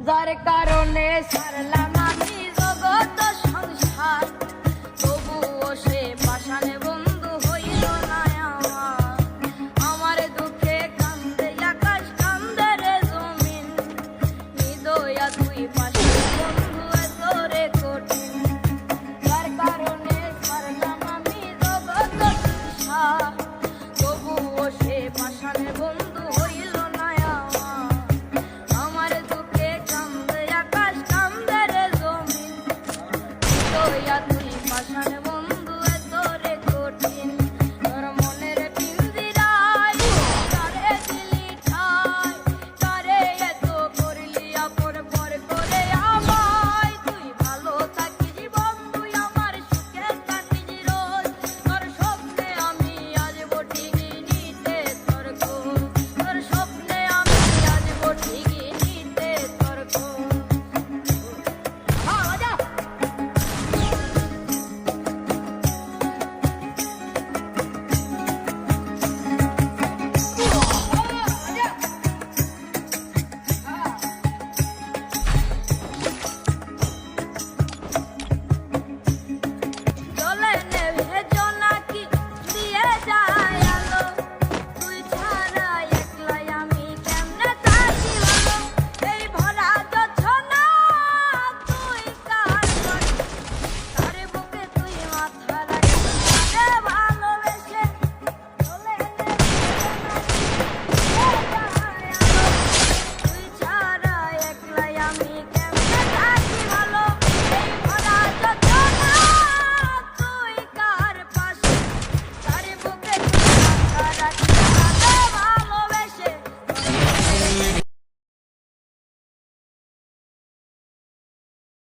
যার কারণে ছাড়লাম আমি জগৎ সংসার, তবুও সে পাষাণে বন্ধু হইল না আমার। আমার দুঃখে কান্দে আকাশ, কান্দে রে জমিন, নিদয়া তুই